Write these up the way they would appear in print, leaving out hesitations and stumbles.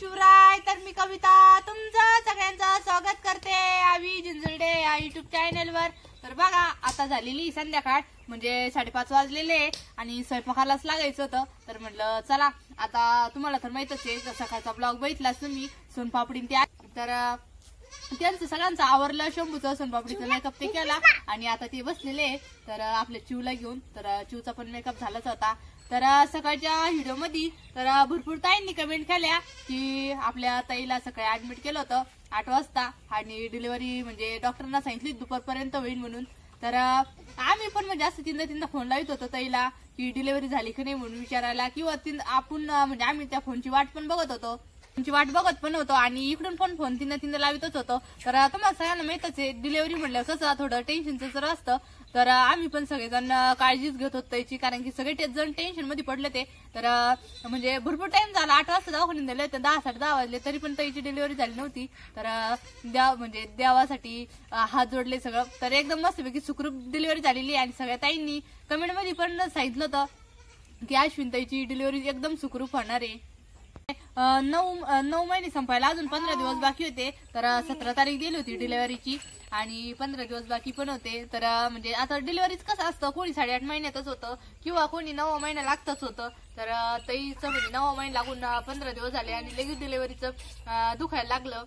शिवराय। तर मी कविता तुमचं सगळ्यांचं स्वागत करते आवी जिंजुर्डे या युट्यूब चॅनलवर। तर बघा आता झालेली संध्याकाळ म्हणजे 5:30 वाजलेले आणि स्वयंपाकालाच लागायचं होतं। तर म्हटलं चला आता तुम्हाला तर माहितच आहे सकाळचा ब्लॉग बघितलाच तुम्ही सोनपापडी त्या। तर त्यांचं सगळ्यांचं आवरलं, शंभूचं सोनपापडीचा मेकअप ते केला आणि आता ते बसलेले तर आपल्या चिवला घेऊन। तर चिवचा पण मेकअप झालाच होता। तर सकाळच्या व्हिडिओ मध्ये तर भरपूर ताईंनी कमेंट केल्या की आपल्या ताईला सकाळी ऍडमिट केलं होतं 8 वाजता आणि डिलिव्हरी म्हणजे डॉक्टरांना सांगितली दुपारपर्यंत होईल म्हणून। तर आम्ही पण म्हणजे असं तीनदा फोन लावत होतो ताईला की डिलिव्हरी झाली की नाही म्हणून विचारायला, किंवा आपण म्हणजे आम्ही त्या फोनची वाट पण बघत होतो आणि इकडून पण फोन तीनदा लावितच होतो। तर तुम्हाला सगळ्यांना माहितच आहे डिलिव्हरी म्हणलं कसं थोडं टेन्शनचं जर असतं। तर आम्ही पण सगळेजण काळजीच घेत होतो त्याची, कारण की सगळे जण टेन्शन मध्ये पडले ते। तर म्हणजे भरपूर टाइम झाला, 8 वाजता दवाखान्यात नेले तर 10 10:30 वाजले तरी पण ताईची डिलिव्हरी झाली नव्हती। तर म्हणजे देवासाठी हात जोडले सगळं। तर एकदम मस्तपैकी सुखरूप डिलिव्हरी झालेली आणि सगळ्या ताईंनी कमेंट मध्ये पण सांगितलं होतं की अश्विन ताईची डिलिव्हरी एकदम सुखरूप होणार आहे। 9 महिने संपायला अजून 15 दिवस बाकी होते। तर 17 तारीख दिली होती डिलिव्हरीची आणि 15 दिवस बाकी पण होते। तर म्हणजे आता डिलिव्हरीच कसं असतं, कोणी 8.5 महिन्यातच होतं किंवा कोणी 9 महिना लागतच होतं। तर ताईचं म्हणजे 9 महिने लागून 15 दिवस झाले आणि लगेच डिलिव्हरीचं दुखायला लागलं।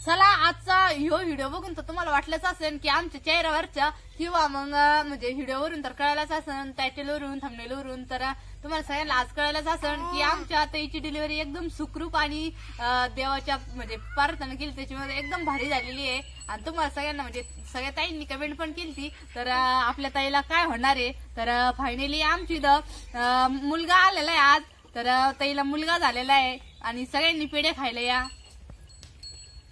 चला आजचा ह्यो व्हिडिओ बघून तर तुम्हाला वाटलंच असेल की आमच्या चेहऱ्यावरच्या किंवा मग म्हणजे व्हिडिओवरून तर कळायलाच असेल, टायटलवरून थंबनेलवरून तर तुम्हाला सगळ्यांना आज कळायलाच असेल की आमच्या ताईची डिलिव्हरी एकदम सुखरूप आणि देवाच्या म्हणजे प्रार्थना केली त्याच्यामध्ये एकदम भारी झालेली आहे। आणि तुम्हाला सगळ्यांना म्हणजे सगळ्या ताईंनी कमेंट पण केली तर आपल्या ताईला काय होणार आहे। तर फायनली आमची मुलगा आलेला आहे आज। तर ताईला मुलगा झालेला आहे आणि सगळ्यांनी पेढे खायला या।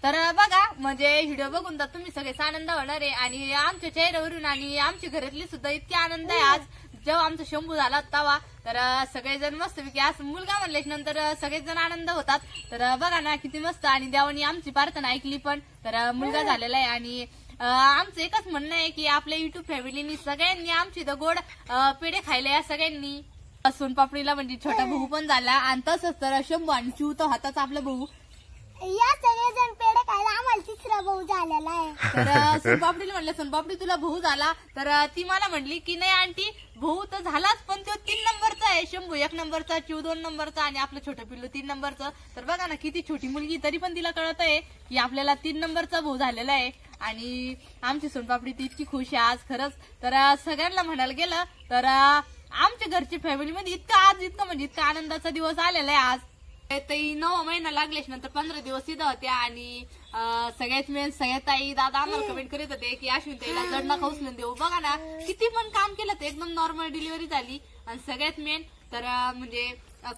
तर बघा म्हणजे व्हिडिओ बघून तर तुम्ही सगळेच आनंद होणार आहे आणि आमच्या चेहऱ्यावरून आणि आमच्या घरातली सुद्धा इतकी आनंद आहे आज जेव्हा आमचा शंभू झाला तेव्हा। तर सगळेजण मस्तपैकी असं मुलगा म्हणल्याच्या नंतर सगळेच जण आनंद होतात। तर बघा ना किती मस्त आणि देवानी आमची प्रार्थना ऐकली पण। तर मुलगा झालेला आहे आणि आमचं एकच म्हणणं आहे की आपल्या युट्यूब फॅमिलीनी सगळ्यांनी आमची गोड पेढे खायला या सगळ्यांनी। सोनपापडीला म्हणजे छोटा भाऊ पण झाला आणि तसंच तर शंभू आणि चिव तो हाताचा आपला भाऊ या सगळेजण पेढे खायला आम्हाला तिसरा भाऊ झालेला आहे। तर सोनपापडीला म्हणलं सोनपापडी तुला भाऊ झाला, तर ती मला म्हणली की नाही आंटी भाऊ तर झालाच पण तो 3 नंबरचा आहे, शंभू 1 नंबरचा, चिव 2 नंबरचा आणि आपलं छोटं पिल्लू 3 नंबरचं। तर बघा ना किती छोटी मुलगी तरी पण तिला कळत आहे की आपल्याला 3 नंबरचा भाऊ झालेला आहे आणि आमची सोनपापडी ती इतकी खुश आहे आज खरंच। तर सगळ्यांना म्हणायला गेलं तर आमच्या घरच्या फॅमिलीमध्ये इतका म्हणजे इतका आनंदाचा दिवस आलेला आहे आज। ताई 9 महिना लागल्याच नंतर 15 दिवस इथं होत्या आणि सगळ्यात मेन सगळ्या ताई दादा आम्हाला कमेंट करीत होते की अश्विन ताईला जड नका उचलून देऊ। बघा ना किती पण काम केलं तर एकदम नॉर्मल डिलिव्हरी झाली। आणि सगळ्यात मेन तर म्हणजे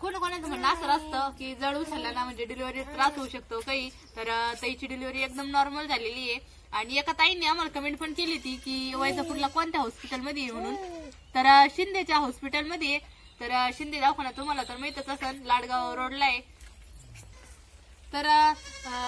कोणाचं म्हणणं असं असतं की जड उचलल्याना म्हणजे डिलिव्हरी त्रास होऊ शकतो काही। तर ताईची डिलिव्हरी एकदम नॉर्मल झालेली आहे आणि एका ताईने आम्हाला कमेंट पण केली होती की वैजापूरला कोणत्या हॉस्पिटलमध्ये आहे म्हणून। तर शिंदेच्या हॉस्पिटलमध्ये। तर शिंदे दवाखाना तुम्हाला तर माहितच असेल लाडगाव रोडला आहे। तर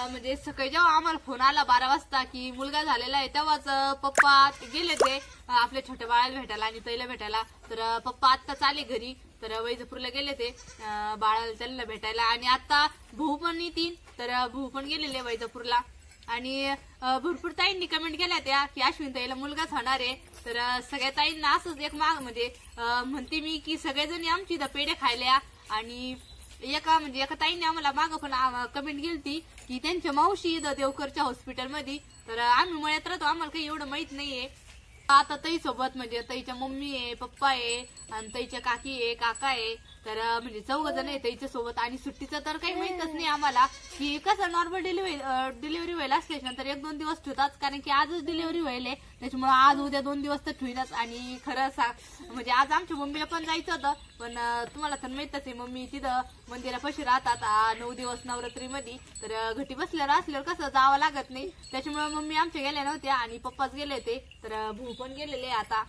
म्हणजे सकाळी जेव्हा आम्हाला फोन आला 12 वाजता की मुलगा झालेला आहे तेव्हाच पप्पा गेले ते आपल्या छोट्या बाळाला भेटायला आणि ताईला भेटायला। तर पप्पा आत्ताच आले घरी, तर वैजापूरला गेले ते बाळाला त्यांना भेटायला आणि आता भाऊ पण येतील तर भाऊ पण गेलेले वैजापूरला। आणि भरपूर ताईंनी कमेंट केल्या त्या की अश्विन ताईला मुलगाच होणार आहे। तर सगळ्या ताईंना असंच एक म्हणजे म्हणते मी की सगळेजण आमची इथं पेढे खायला आणि एका ताईने आम्हाला मागं पण कमेंट केली की त्यांच्या मावशी इथं देवकरच्या हॉस्पिटलमध्ये। तर आम्ही मळ्यात राहतो आम्हाला काही एवढं माहित नाहीये। आता ताई सोबत म्हणजे ताईच्या मम्मी आहे, पप्पा आहे आणि ताईच्या काकी आहे, काका आहे। तर म्हणजे 4 जण आहे ताईच्या सोबत आणि सुट्टीचं तर काही माहितच नाही आम्हाला की कसं नॉर्मल डिलिव्हरी व्हायला असल्यानंतर 1-2 दिवस ठेवतात, कारण की आजच डिलिव्हरी व्हायला त्याच्यामुळे आज उद्या 2 दिवस तर ठेवतात। आणि खरं म्हणजे आज आमच्या मम्मीला पण जायचं होतं पण तुम्हाला तर माहितच आहे मम्मी तिथं मंदिरापाशी राहतात 9 दिवस नवरात्रीमध्ये। तर घटी बसल्यावर असल्यावर कसं जावं लागत नाही त्याच्यामुळे मम्मी आमच्या गेल्या नव्हत्या आणि पप्पाच गेले होते। तर भाऊ पण गेलेले आता।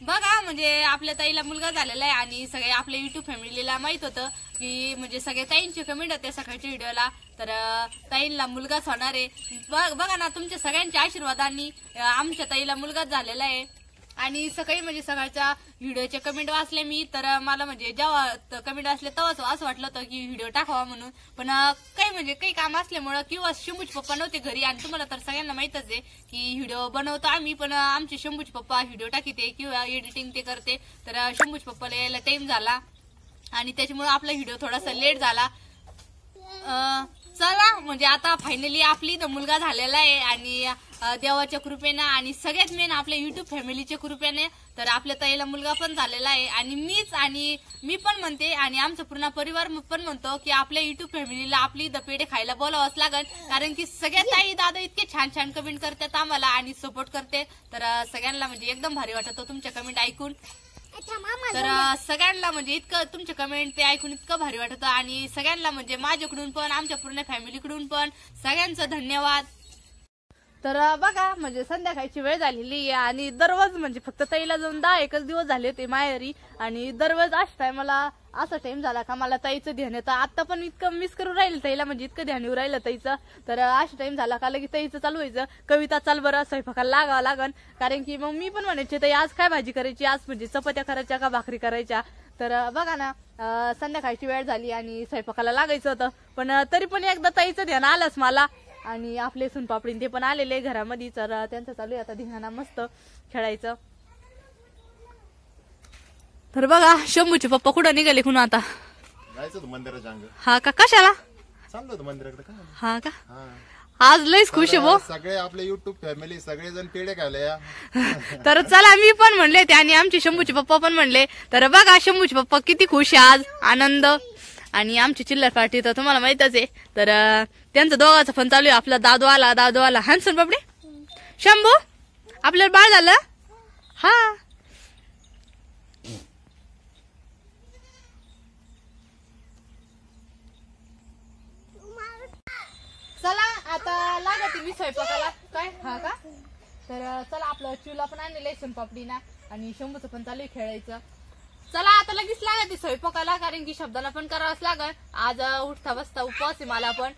बघा म्हणजे आपल्या ताईला मुलगा झालेला आहे आणि सगळे आपल्या युट्यूब फॅमिलीला माहित होतं की म्हणजे सगळे ताईंचे कमेंट होते सकाळच्या व्हिडिओला। तर ताईंना मुलगाच होणार आहे। बघा ना तुमच्या सगळ्यांच्या आशीर्वादांनी आमच्या ताईला मुलगाच झालेला आहे आणि सकाळी म्हणजे सकाळच्या व्हिडिओचे कमेंट वाचले मी, तर मला म्हणजे जेव्हा कमेंट वाचले तेव्हाच असं वाटलं होतं की व्हिडिओ टाकावा म्हणून, पण काही काम असल्यामुळं किंवा शंभूचे पप्पा नव्हते घरी, आणि तुम्हाला तर सगळ्यांना माहितच आहे की व्हिडिओ बनवतो आम्ही, पण आमचे शंभूचे पप्पा व्हिडिओ टाकीते किंवा एडिटिंग ते करते, तर शंभूचे पप्पाला यायला टाइम झाला आणि त्याच्यामुळे आपला व्हिडिओ थोडासा लेट झाला. चला म्हणजे आता फायनली आपली मुलगा झालेला आहे, आणि देवाच्या कृपेने आणि सगळ्यात मेन आपल्या युट्यूब फॅमिलीच्या कृपेने तर आपल्या ताईला मुलगा पण झालेला आहे. आणि मी पण म्हणते आणि आमचा पूर्ण परिवार पण म्हणतो की आपल्या युट्यूब फॅमिलीला आपली पेढे खायला बोलावंच लागेल, कारण की सगळ्यात ताई दादा इतके छान छान कमेंट करतात आम्हाला आणि सपोर्ट करते, तर सगळ्यांना म्हणजे एकदम भारी वाटतं तुमच्या कमेंट ऐकून. तर सगळ्यांना म्हणजे इतकं तुमचे कमेंट ते ऐकून इतकं भारी वाटतं, आणि सगळ्यांना म्हणजे माझ्याकडून पण आमच्या पूर्ण फॅमिलीकडून पण सगळ्यांचं धन्यवाद. तर बघा म्हणजे संध्याकाळची वेळ झालेली आहे, आणि दररोज म्हणजे फक्त ताईला जाऊन 10-1 दिवस झाले ते माहेरी, आणि दररोज अशा टायमाला असा टाइम झाला का मला ताईचं ध्यान येतं. आता पण इतकं मिस करून राहील ताईला, म्हणजे इतकं ध्यान येऊ राहिलं ताईचं. तर अशा टाइम झाला का लगेच ताईचं चालू व्हायचं, कविता चाल बरं स्वयंपाकाला लागावं लागन, कारण की मग मी पण म्हणायचे ताई आज काय भाजी करायची, आज म्हणजे चपात्या करायच्या का भाकरी करायच्या. तर बघा ना संध्याकाळची वेळ झाली आणि स्वयंपाकाला लागायचं होतं, पण तरी पण एकदा ताईचं ध्यान आलंच मला, आणि आपले सुनपापडीन ते पण आलेले घरामध्ये, तर त्यांचं चालू आहे आता धिंगाणा मस्त खेळायचं. तर बघा शंभूचे पप्पा कुठं निघाले कुणा आता जायचं होतं मंदिराच्या अंग. हा का, कशाला चाललो होतं मंदिराकडे काय. हा का, हा. आज लईच खुश आहे भो. सगळे आपले युट्यूब फॅमिली सगळेजण पेढे खायला या. तर चला मी पण म्हणले ते आणि आमचे शंभूचे पप्पा पण म्हणले, तर बघा शंभूचे पप्पा किती खुश आहे आज, आनंद. आणि आमची चिल्लर पार्टी तर तुम्हाला माहितच आहे, तर त्यांचं दोघांचं पण चालू आहे. आपला दादू आला हॅन्सन बापडे शंभू आपल्याला बाळ झालं. हा चला आता लागते मी स्वयंपाकाला काय. हा का, तर चला आपलं चिवला पण आणलेलं आहे सोनपापडीना, आणि शंभूचं पण चालू आहे खेळायचं. चला आता लगेच लागते स्वयंपाकाला, कारण की शब्दाला पण करावंच लागल. आज उठता बसता उपवास आहे मला पण.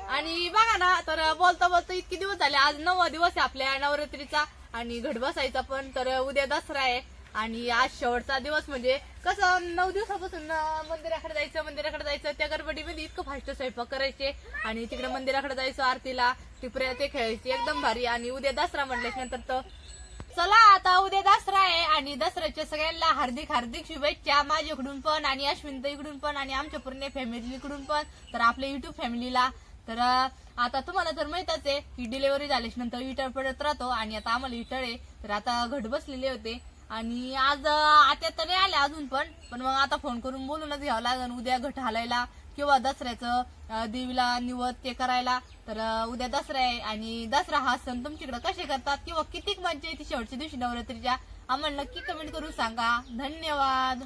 आणि बघा ना तर बोलता बोलता इतके दिवस झाले, आज 9वा दिवस आहे आपल्या नवरात्रीचा, आणि घट बसायचा पण. तर उद्या दसरा आहे, आणि आज शेवटचा दिवस, म्हणजे कसं 9 दिवसापासून मंदिराकडे जायचं त्या गडबडीमध्ये इतकं फास्ट स्वयंपाक करायचे, आणि तिकडे मंदिराकडे जायचं आरतीला, टिपऱ्या ते खेळायचे एकदम भारी. आणि उद्या दसरा म्हटल्यानंतर तर चला आता उद्या दसरा आहे, आणि दसऱ्याच्या सगळ्यांना हार्दिक हार्दिक शुभेच्छा माझ्याकडून पण, आणि अश्विनताईकडून पण, आणि आमच्या पूर्ण फॅमिलीकडून पण, तर आपल्या युट्यूब फॅमिलीला. तर आता तुम्हाला तर माहितच आहे की डिलिव्हरी झाल्याच्या नंतर विटर पडत राहतो, आणि आता आम्हाला विटर आहे, तर आता घट बसलेले होते. आणि आज आता तर नाही आले अजून पण मग आता फोन करून बोलूनच घ्यावं लागेल उद्या घट हालायला किंवा दसऱ्याचं देवीला निवद ते करायला. तर उद्या दसरा आहे, आणि दसरा हा सण तुमच्याकडे कसे करतात किंवा किती मजा येते शेवटच्या दिवशी नवरात्रीच्या, आम्हाला नक्की कमेंट करून सांगा. धन्यवाद.